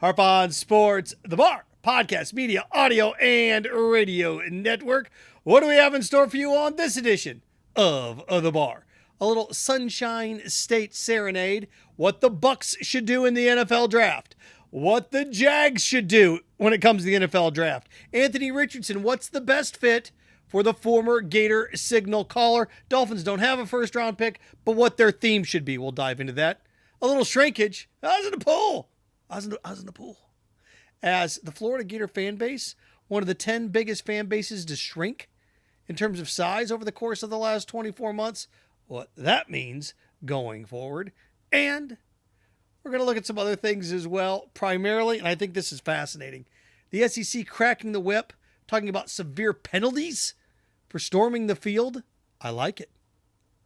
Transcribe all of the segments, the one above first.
Harp on Sports, the Bar, podcast, media, audio, and radio network. What do we have in store for you on this edition of the Bar? A little Sunshine State serenade, what the Bucs should do in the NFL draft, what the Jags should do when it comes to the NFL draft. Anthony Richardson, what's the best fit for the former Gator signal caller? Dolphins don't have a first-round pick, but what their theme should be. We'll dive into that. A little shrinkage. I was in the pool. I was in the pool. As the Florida Gator fan base, one of the 10 biggest fan bases to shrink in terms of size over the course of the last 24 months, what that means going forward. And we're going to look at some other things as well, primarily, and I think this is fascinating, the SEC cracking the whip, talking about severe penalties for storming the field. I like it.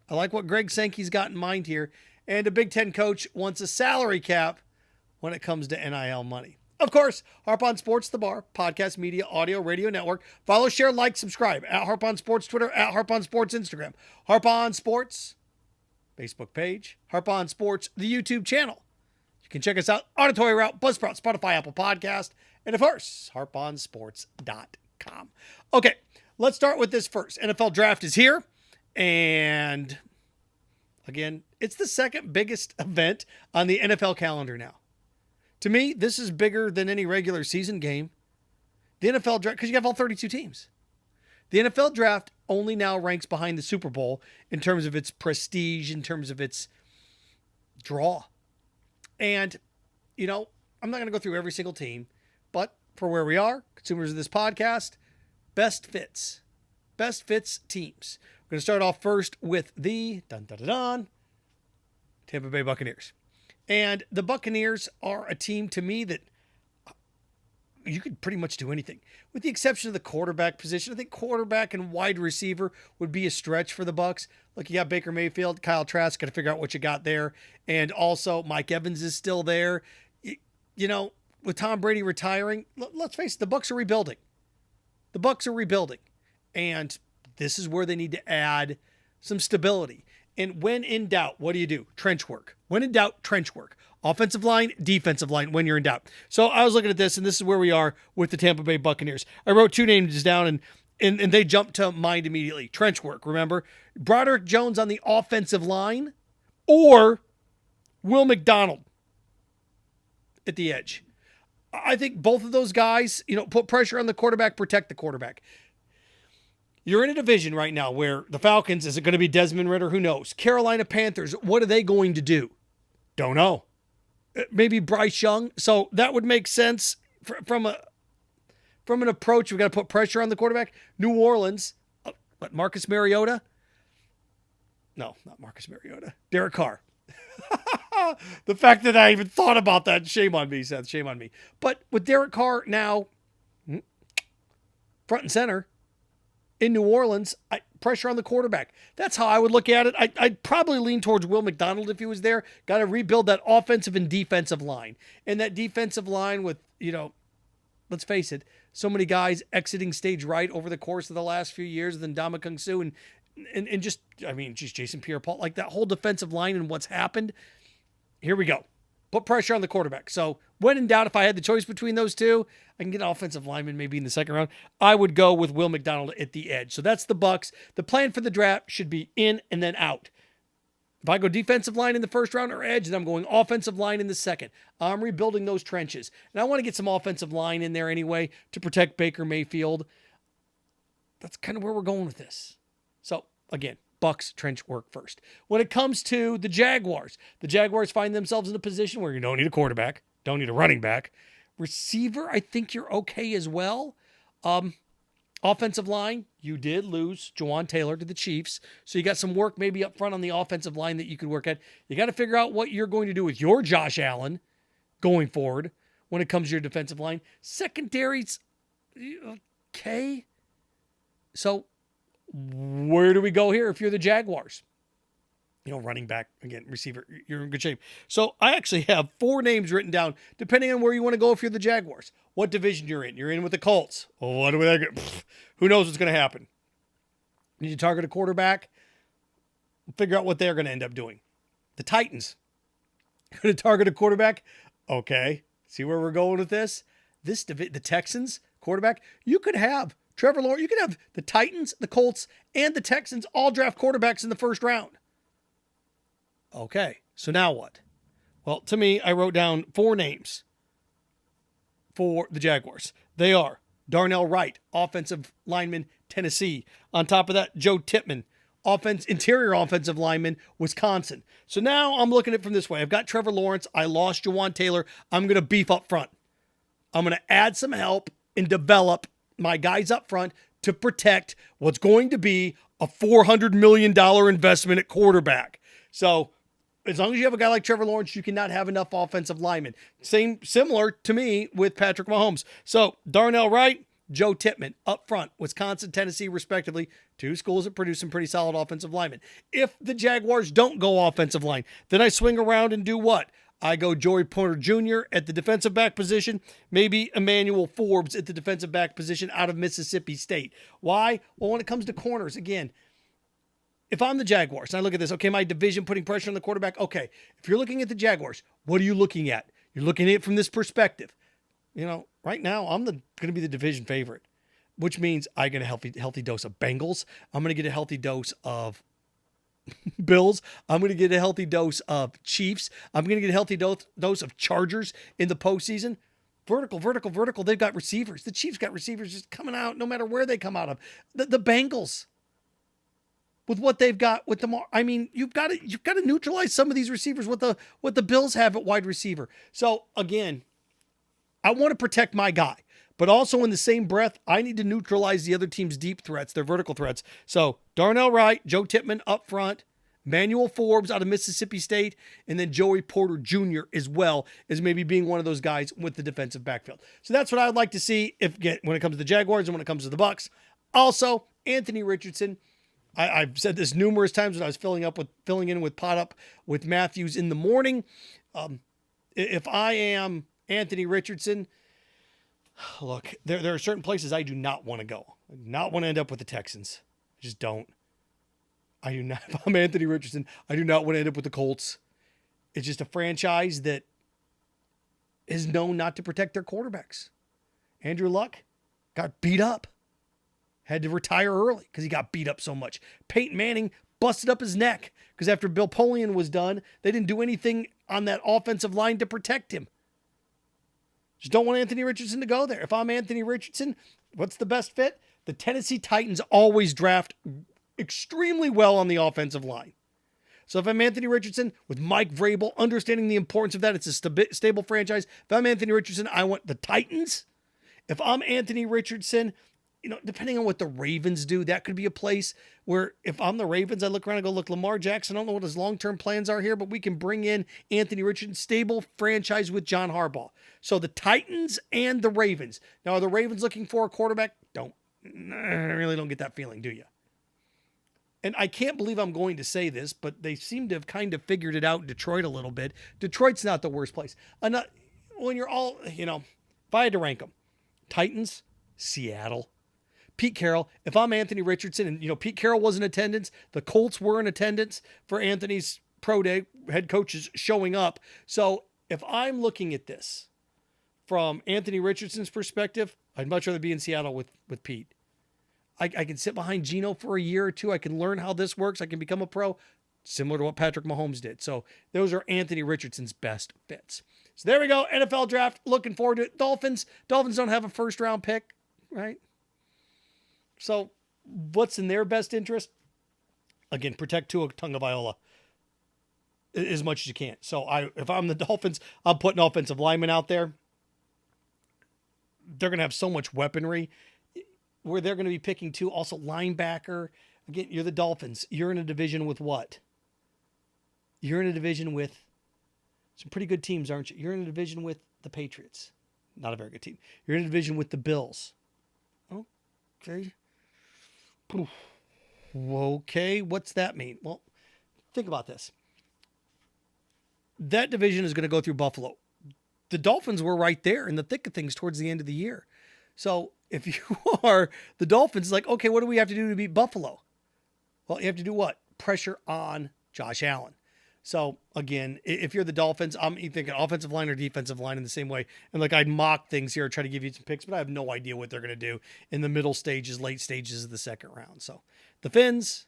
I like what Greg Sankey's got in mind here. And a Big Ten coach wants a salary cap when it comes to NIL money. Of course, Harp on Sports, the Bar, podcast, media, audio, radio network. Follow, share, like, subscribe at Harp on Sports Twitter, at Harp on Sports Instagram, Harp on Sports Facebook page, Harp on Sports, the YouTube channel. You can check us out, Auditory Route, Buzzsprout, Spotify, Apple Podcast, and of course, harponsports.com. Okay, let's start with this first. NFL draft is here, and again, it's the second biggest event on the NFL calendar now. To me, this is bigger than any regular season game. The NFL draft, because you have all 32 teams. The NFL draft only now ranks behind the Super Bowl in terms of its prestige, in terms of its draw. And, you know, I'm not going to go through every single team, but for where we are, consumers of this podcast, best fits teams. We're going to start off first with the Tampa Bay Buccaneers. And the Buccaneers are a team to me that you could pretty much do anything. With the exception of the quarterback position, I think quarterback and wide receiver would be a stretch for the Bucs. Look, you got Baker Mayfield, Kyle Trask, got to figure out what you got there. And also Mike Evans is still there. You know, with Tom Brady retiring, let's face it, the Bucs are rebuilding. The Bucs are rebuilding. And this is where they need to add some stability. And when in doubt, what do? Trench work. When in doubt, trench work. Offensive line, defensive line, when you're in doubt. So I was looking at this, and this is where we are with the Tampa Bay Buccaneers. I wrote two names down, and they jumped to mind immediately. Trench work, remember? Broderick Jones on the offensive line or Will McDonald at the edge. I think both of those guys, put pressure on the quarterback, protect the quarterback. You're in a division right now where the Falcons, is it going to be Desmond Ridder? Who knows? Carolina Panthers, what are they going to do? Don't know. Maybe Bryce Young. So that would make sense from an approach. We've got to put pressure on the quarterback. New Orleans, Marcus Mariota? No, not Marcus Mariota. Derek Carr. The fact that I even thought about that, shame on me, Seth. Shame on me. But with Derek Carr now front and center, in New Orleans, pressure on the quarterback. That's how I would look at it. I'd probably lean towards Will McDonald if he was there. Got to rebuild that offensive and defensive line. And that defensive line with, let's face it, so many guys exiting stage right over the course of the last few years, than Ndamukong Suh and just Jason Pierre-Paul, like that whole defensive line and what's happened. Here we go. Put pressure on the quarterback. So when in doubt, if I had the choice between those two, I can get an offensive lineman maybe in the second round. I would go with Will McDonald at the edge. So that's the Bucs. The plan for the draft should be in and then out. If I go defensive line in the first round or edge, then I'm going offensive line in the second. I'm rebuilding those trenches. And I want to get some offensive line in there anyway to protect Baker Mayfield. That's kind of where we're going with this. So again, Bucs trench work first. When it comes to the Jaguars find themselves in a position where you don't need a quarterback, don't need a running back. Receiver, I think you're okay as well. Offensive line, you did lose Jawan Taylor to the Chiefs, so you got some work maybe up front on the offensive line that you could work at. You got to figure out what you're going to do with your Josh Allen going forward when it comes to your defensive line. Secondaries, okay. So where do we go here if you're the Jaguars? Running back, again, receiver, you're in good shape. So I actually have 4 names written down, depending on where you want to go if you're the Jaguars. What division you're in. You're in with the Colts. Oh, what do they get? Who knows what's going to happen? Need to target a quarterback? Figure out what they're going to end up doing. The Titans. Going to target a quarterback? Okay. See where we're going with this? The Texans quarterback, you could have Trevor Lawrence, you could have the Titans, the Colts, and the Texans all draft quarterbacks in the first round. Okay, so now what? Well, to me, I wrote down 4 names for the Jaguars. They are Darnell Wright, offensive lineman, Tennessee. On top of that, Joe Tippmann, interior offensive lineman, Wisconsin. So now I'm looking at it from this way. I've got Trevor Lawrence. I lost Jawan Taylor. I'm going to beef up front. I'm going to add some help and develop my guys up front to protect what's going to be a $400 million investment at quarterback. So as long as you have a guy like Trevor Lawrence, you cannot have enough offensive linemen. Similar to me with Patrick Mahomes. So Darnell Wright, Joe Tippmann up front, Wisconsin, Tennessee, respectively. 2 schools that produce some pretty solid offensive linemen. If the Jaguars don't go offensive line, then I swing around and do what? I go Joey Porter Jr. at the defensive back position, maybe Emmanuel Forbes at the defensive back position out of Mississippi State. Why? Well, when it comes to corners, again, if I'm the Jaguars and I look at this, okay, my division putting pressure on the quarterback. Okay, if you're looking at the Jaguars, what are you looking at? You're looking at it from this perspective. Right now, I'm going to be the division favorite, which means I get a healthy dose of Bengals. I'm going to get a healthy dose of Bills. I'm going to get a healthy dose of Chiefs. I'm going to get a healthy dose of Chargers in the postseason. Vertical. They've got receivers. The Chiefs got receivers just coming out no matter where they come out of. The Bengals, with what they've got with the, I mean, you've got to neutralize some of these receivers what the Bills have at wide receiver. So again, I want to protect my guy, but also in the same breath, I need to neutralize the other team's deep threats, their vertical threats. So Darnell Wright, Joe Tippmann up front, Emmanuel Forbes out of Mississippi State, and then Joey Porter Jr. as well as maybe being one of those guys with the defensive backfield. So that's what I would like to see when it comes to the Jaguars and when it comes to the Bucs. Also, Anthony Richardson. I've said this numerous times when I was filling in with Pot Up with Matthews in the morning. If I am Anthony Richardson, look, there are certain places I do not want to go. I do not want to end up with the Texans. I just don't. I do not. If I'm Anthony Richardson, I do not want to end up with the Colts. It's just a franchise that is known not to protect their quarterbacks. Andrew Luck got beat up. Had to retire early because he got beat up so much. Peyton Manning busted up his neck because after Bill Polian was done, they didn't do anything on that offensive line to protect him. Just don't want Anthony Richardson to go there. If I'm Anthony Richardson, what's the best fit? The Tennessee Titans always draft extremely well on the offensive line. So if I'm Anthony Richardson with Mike Vrabel, understanding the importance of that, it's a stable franchise. If I'm Anthony Richardson, I want the Titans. If I'm Anthony Richardson, depending on what the Ravens do, that could be a place where if I'm the Ravens, I look around and go, look, Lamar Jackson, I don't know what his long-term plans are here, but we can bring in Anthony Richardson, stable franchise with John Harbaugh. So the Titans and the Ravens. Now, are the Ravens looking for a quarterback? I really don't get that feeling, do you? And I can't believe I'm going to say this, but they seem to have kind of figured it out in Detroit a little bit. Detroit's not the worst place. When you're all, if I had to rank them, Titans, Seattle, Pete Carroll. If I'm Anthony Richardson and, Pete Carroll was in attendance, the Colts were in attendance for Anthony's pro day, head coaches showing up. So if I'm looking at this from Anthony Richardson's perspective, I'd much rather be in Seattle with Pete. I can sit behind Geno for a year or two. I can learn how this works. I can become a pro, similar to what Patrick Mahomes did. So those are Anthony Richardson's best fits. So there we go. NFL draft. Looking forward to it. Dolphins don't have a first round pick, right? So what's in their best interest? Again, protect Tua Tagovailoa as much as you can. So if I'm the Dolphins, I'm putting offensive linemen out there. They're going to have so much weaponry where they're going to be picking two. Also linebacker. Again, you're the Dolphins. You're in a division with what? You're in a division with some pretty good teams, aren't you? You're in a division with the Patriots. Not a very good team. You're in a division with the Bills. Okay. Okay, what's that mean? Well, think about this. That division is going to go through Buffalo. The Dolphins were right there in the thick of things towards the end of the year. So if you are the Dolphins, like, okay, what do we have to do to beat Buffalo? Well, you have to do what? Pressure on Josh Allen. So again, if you're the Dolphins, I'm thinking offensive line or defensive line in the same way. And like I'd mock things here, try to give you some picks, but I have no idea what they're going to do in the middle stages, late stages of the second round. So the Fins,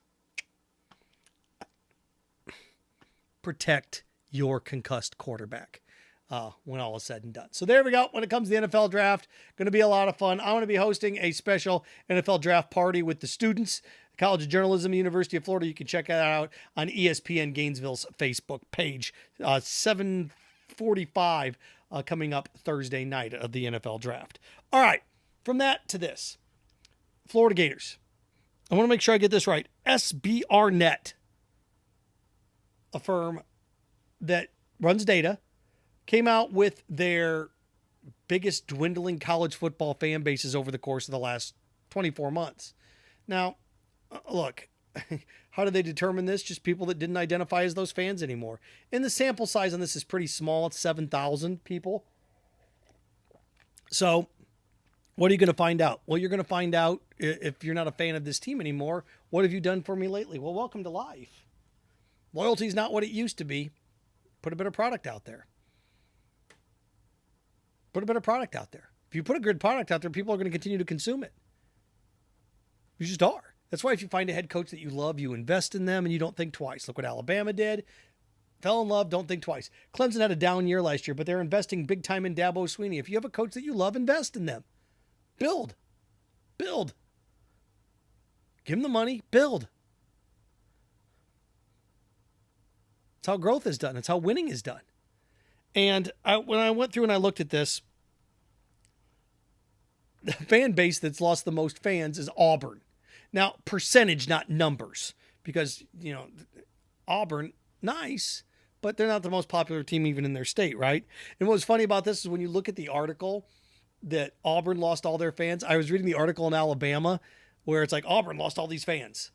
protect your concussed quarterback when all is said and done. So there we go. When it comes to the NFL draft, going to be a lot of fun. I'm going to be hosting a special NFL draft party with the students. College of Journalism, University of Florida. You can check that out on ESPN Gainesville's Facebook page. 7:45 coming up Thursday night of the NFL draft. All right, from that to this. Florida Gators. I want to make sure I get this right. SBR Net, a firm that runs data, came out with their biggest dwindling college football fan bases over the course of the last 24 months. Now, look, how do they determine this? Just people that didn't identify as those fans anymore. And the sample size on this is pretty small. It's 7,000 people. So what are you going to find out? Well, you're going to find out if you're not a fan of this team anymore. What have you done for me lately? Well, welcome to life. Loyalty is not what it used to be. Put a better product out there. Put a better product out there. If you put a good product out there, people are going to continue to consume it. You just are. That's why if you find a head coach that you love, you invest in them and you don't think twice. Look what Alabama did. Fell in love, don't think twice. Clemson had a down year last year, but they're investing big time in Dabo Swinney. If you have a coach that you love, invest in them. Build. Build. Give them the money. Build. That's how growth is done. That's how winning is done. And when I went through and I looked at this, the fan base that's lost the most fans is Auburn. Now, percentage, not numbers, because, Auburn, nice, but they're not the most popular team even in their state, right? And what's funny about this is when you look at the article that Auburn lost all their fans, I was reading the article in Alabama where it's like Auburn lost all these fans.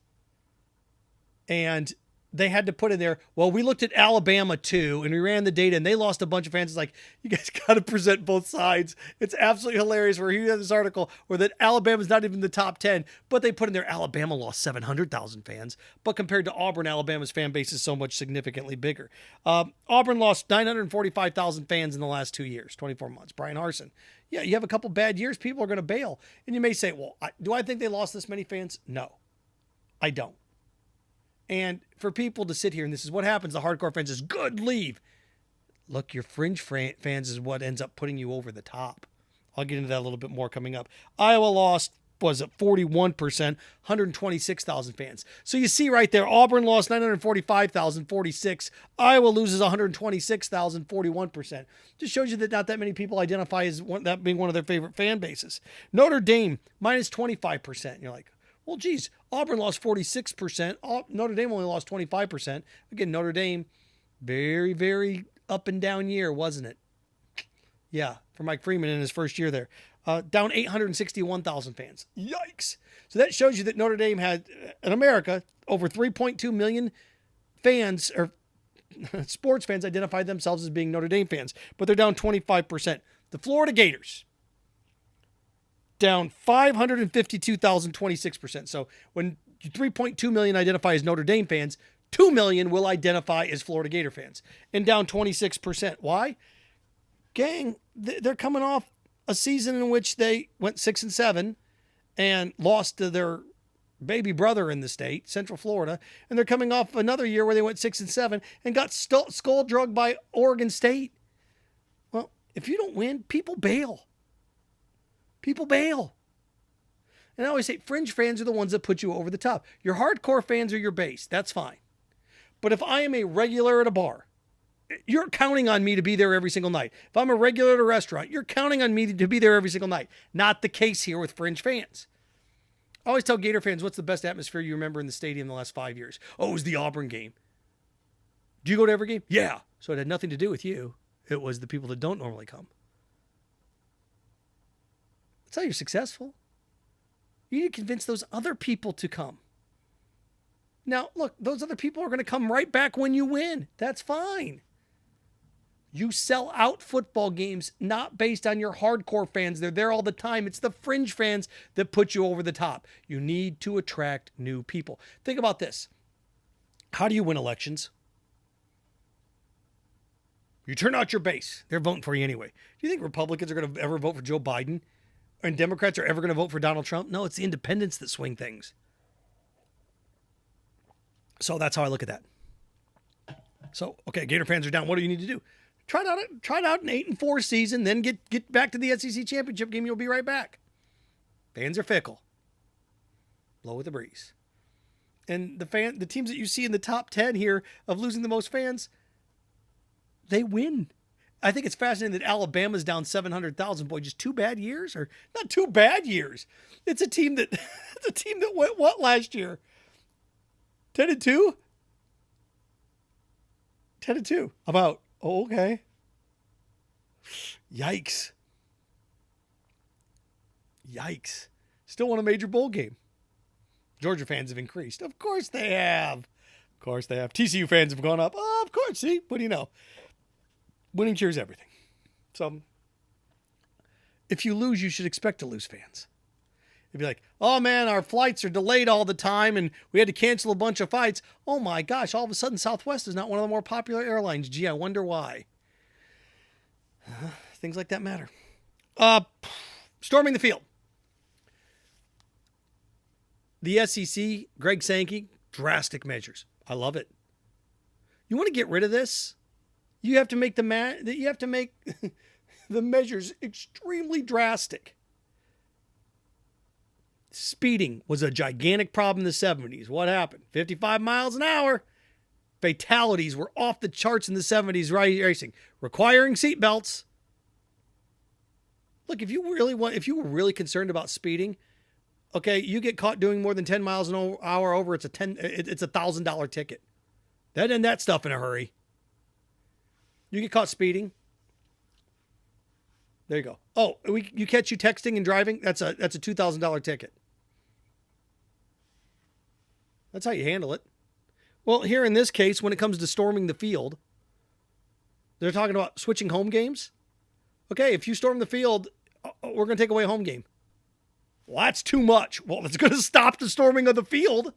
And they had to put in there, well, we looked at Alabama too, and we ran the data, and they lost a bunch of fans. It's like, you guys got to present both sides. It's absolutely hilarious where you have this article where that Alabama's not even in the top 10, but they put in there, Alabama lost 700,000 fans. But compared to Auburn, Alabama's fan base is so much significantly bigger. Auburn lost 945,000 fans in the last 2 years, 24 months. Brian Harsin. Yeah, you have a couple bad years, people are going to bail. And you may say, well, do I think they lost this many fans? No, I don't. And for people to sit here, and this is what happens, the hardcore fans is, good, leave. Look, your fringe fans is what ends up putting you over the top. I'll get into that a little bit more coming up. Iowa lost, was it 41%, 126,000 fans. So you see right there, Auburn lost 945,000, 46. Iowa loses 126,000, 41%. Just shows you that not that many people identify as that being one of their favorite fan bases. Notre Dame, minus 25%. You're like, well, geez, Auburn lost 46%. Notre Dame only lost 25%. Again, Notre Dame, very, very up and down year, wasn't it? Yeah, for Mike Freeman in his first year there. Down 861,000 fans. Yikes. So that shows you that Notre Dame had, in America, over 3.2 million fans, or sports fans, identified themselves as being Notre Dame fans, but they're down 25%. The Florida Gators, down 552,000, 26%. So when 3.2 million identify as Notre Dame fans, 2 million will identify as Florida Gator fans, and down 26%. Why? Gang, they're coming off a season in which they went 6-7 and lost to their baby brother in the state, Central Florida, and they're coming off another year where they went 6-7 and got skull drugged by Oregon State. Well, if you don't win, people bail. People bail. And I always say fringe fans are the ones that put you over the top. Your hardcore fans are your base. That's fine. But if I am a regular at a bar, you're counting on me to be there every single night. If I'm a regular at a restaurant, you're counting on me to be there every single night. Not the case here with fringe fans. I always tell Gator fans, what's the best atmosphere you remember in the stadium the last 5 years? Oh, it was the Auburn game. Do you go to every game? Yeah. So it had nothing to do with you. It was the people that don't normally come. That's how you're successful. You need to convince those other people to come. Now, look, those other people are going to come right back when you win. That's fine. You sell out football games not based on your hardcore fans. They're there all the time. It's the fringe fans that put you over the top. You need to attract new people. Think about this. How do you win elections? You turn out your base. They're voting for you anyway. Do you think Republicans are going to ever vote for Joe Biden? And Democrats are ever going to vote for Donald Trump? No, it's the independents that swing things. So that's how I look at that. So, okay, Gator fans are down. What do you need to do? Try it out an 8-4 season, then get back to the SEC championship game. You'll be right back. Fans are fickle. Blow with the breeze. And the teams that you see in the top 10 here of losing the most fans, they win. I think it's fascinating that Alabama's down 700,000. Boy, just 2 bad years? Or not 2 bad years. It's a team that went what last year? 10-2? 10-2. About, oh, okay. Yikes. Still won a major bowl game. Georgia fans have increased. Of course they have. TCU fans have gone up. Oh, of course. See, what do you know? Winning cures everything. So, if you lose, you should expect to lose fans. It'd be like, oh man, our flights are delayed all the time and we had to cancel a bunch of flights. Oh my gosh, all of a sudden Southwest is not one of the more popular airlines. Gee, I wonder why. Things like that matter. Storming the field. The SEC, Greg Sankey, drastic measures. I love it. You want to get rid of this? You have to make the measures extremely drastic. Speeding was a gigantic problem in the 70s. What happened? 55 miles an hour. Fatalities were off the charts in the 70s racing, requiring seatbelts. Look, if you were really concerned about speeding, okay, you get caught doing more than 10 miles an hour over, it's a $1,000 ticket. That and that stuff in a hurry. You get caught speeding. There you go. Oh, you catch you texting and driving, that's a $2,000 ticket. That's how you handle it. Well, here in this case, when it comes to storming the field, they're talking about switching home games. Okay, if you storm the field, we're going to take away a home game. Well, that's too much. Well, it's going to stop the storming of the field.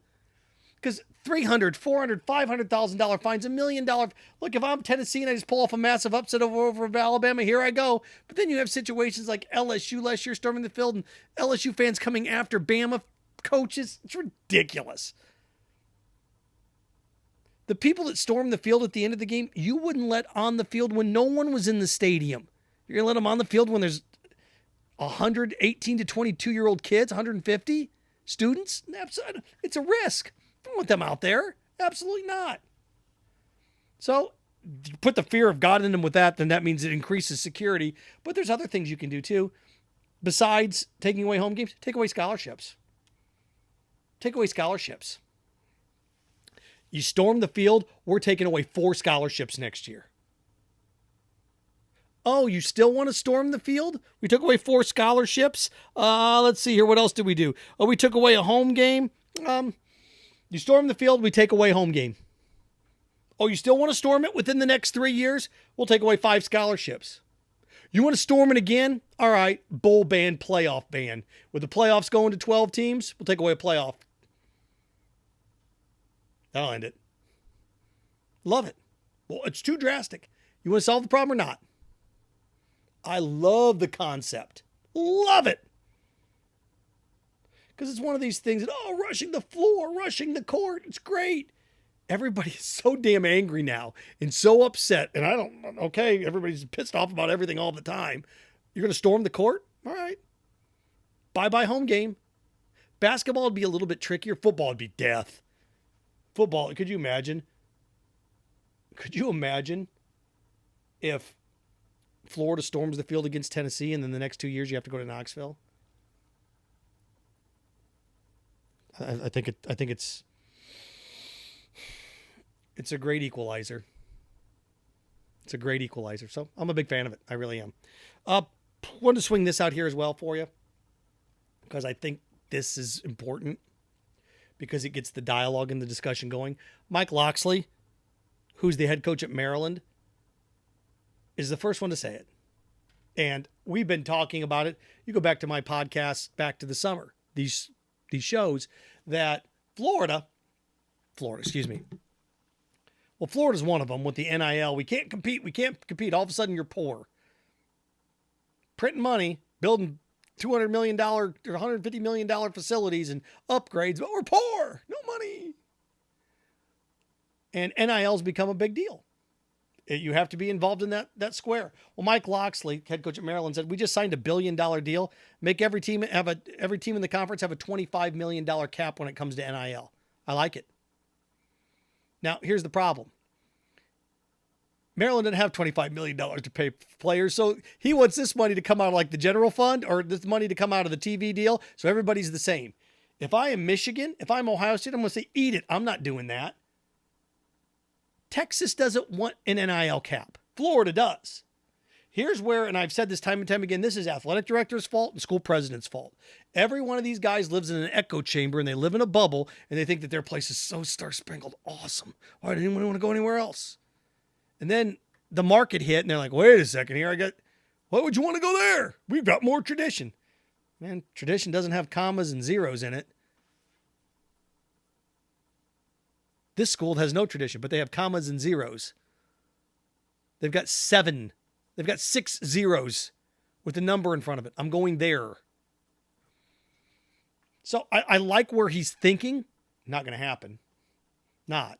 Because $300,000, $400,000, $500,000 fines, $1 million. Look, if I'm Tennessee and I just pull off a massive upset over Alabama, here I go. But then you have situations like LSU last year storming the field and LSU fans coming after Bama coaches. It's ridiculous. The people that stormed the field at the end of the game, you wouldn't let on the field when no one was in the stadium. You're going to let them on the field when there's 118 to 22-year-old kids, 150 students? It's a risk. I don't want them out there. Absolutely not. So, put the fear of God in them with that, then that means it increases security. But there's other things you can do too. Besides taking away home games, take away scholarships. You storm the field, we're taking away 4 scholarships next year. Oh, you still want to storm the field? We took away 4 scholarships. Let's see here. What else did we do? Oh, we took away a home game. You storm the field, we take away home game. Oh, you still want to storm it within the next 3 years? We'll take away 5 scholarships. You want to storm it again? All right, bowl ban, playoff ban. With the playoffs going to 12 teams, we'll take away a playoff. That'll end it. Love it. Well, it's too drastic. You want to solve the problem or not? I love the concept. Love it. Because it's one of these things that, rushing the floor, rushing the court. It's great. Everybody is so damn angry now and so upset. And everybody's pissed off about everything all the time. You're going to storm the court? All right. Bye-bye home game. Basketball would be a little bit trickier. Football would be death. Football, could you imagine? If Florida storms the field against Tennessee and then the next 2 years you have to go to Knoxville? I think it's a great equalizer. So I'm a big fan of it. I really am. Wanted to swing this out here as well for you because I think this is important because it gets the dialogue and the discussion going. Mike Locksley, who's the head coach at Maryland, is the first one to say it. And we've been talking about it. You go back to my podcast back to the summer. These shows that Florida, Well, Florida's one of them with the NIL. We can't compete. We can't compete. All of a sudden, you're poor. Printing money, building $200 million or $150 million facilities and upgrades, but we're poor. No money. And NIL's become a big deal. You have to be involved in that square. Well, Mike Loxley, head coach at Maryland, said, we just signed $1 billion deal. Make every team in the conference have a $25 million cap when it comes to NIL. I like it. Now, here's the problem. Maryland didn't have $25 million to pay players, so he wants this money to come out of like the general fund or this money to come out of the TV deal, so everybody's the same. If I am Michigan, if I'm Ohio State, I'm going to say, eat it. I'm not doing that. Texas doesn't want an NIL cap. Florida does. Here's where, and I've said this time and time again, this is athletic director's fault and school president's fault. Every one of these guys lives in an echo chamber and they live in a bubble and they think that their place is so star-spangled awesome. Why does anyone want to go anywhere else? And then the market hit and they're like, wait a second here. Why would you want to go there? We've got more tradition. Man, tradition doesn't have commas and zeros in it. This school has no tradition, but they have commas and zeros. They've got 7. They've got 6 zeros with a number in front of it. I'm going there. So I like where he's thinking. Not going to happen. Not.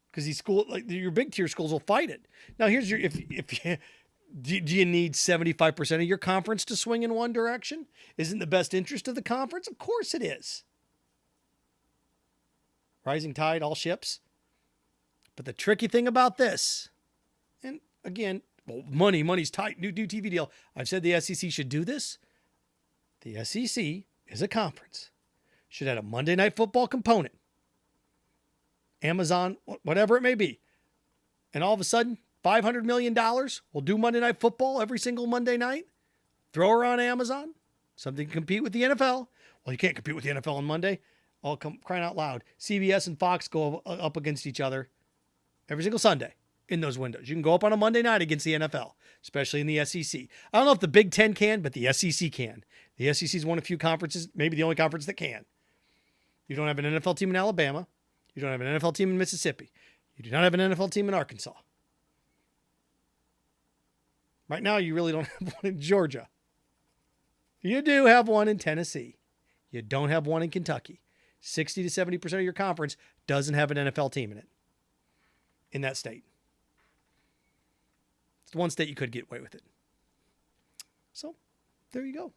Because these your big tier schools will fight it. Now here's your, do you need 75% of your conference to swing in one direction? Isn't the best interest of the conference? Of course it is. Rising tide, all ships. But the tricky thing about this, and again, well, money's tight. New TV deal. I've said the SEC should do this. The SEC is a conference. Should have a Monday Night Football component. Amazon, whatever it may be. And all of a sudden, $500 million will do Monday Night Football every single Monday night. Throw her on Amazon. Something to compete with the NFL. Well, you can't compete with the NFL on Monday. All crying out loud. CBS and Fox go up against each other every single Sunday in those windows. You can go up on a Monday night against the NFL, especially in the SEC. I don't know if the Big Ten can, but the SEC can. The SEC is one of the few conferences, maybe the only conference that can. You don't have an NFL team in Alabama. You don't have an NFL team in Mississippi. You do not have an NFL team in Arkansas. Right now, you really don't have one in Georgia. You do have one in Tennessee. You don't have one in Kentucky. 60 to 70% of your conference doesn't have an NFL team in it. In that state. It's one state you could get away with it. So, there you go.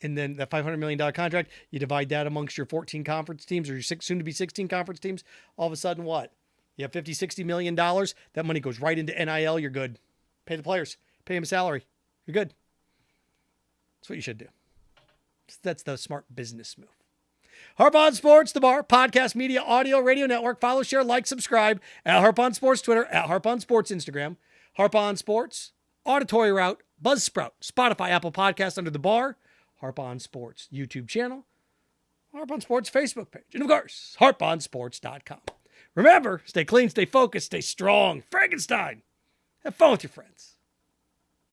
And then that $500 million contract, you divide that amongst your 14 conference teams or your soon to be 16 conference teams. All of a sudden, what? You have $50, $60 million. That money goes right into NIL. You're good. Pay the players. Pay them a salary. You're good. That's what you should do. That's the smart business move. Harp on Sports, The Bar, podcast, media, audio, radio network. Follow, share, like, subscribe at Harp on Sports Twitter, at Harp on Sports Instagram. Harp on Sports, Auditory Route, Buzzsprout, Spotify, Apple Podcasts under The Bar, Harp on Sports YouTube channel, Harp on Sports Facebook page, and of course, harponsports.com. Remember, stay clean, stay focused, stay strong. Frankenstein. Have fun with your friends.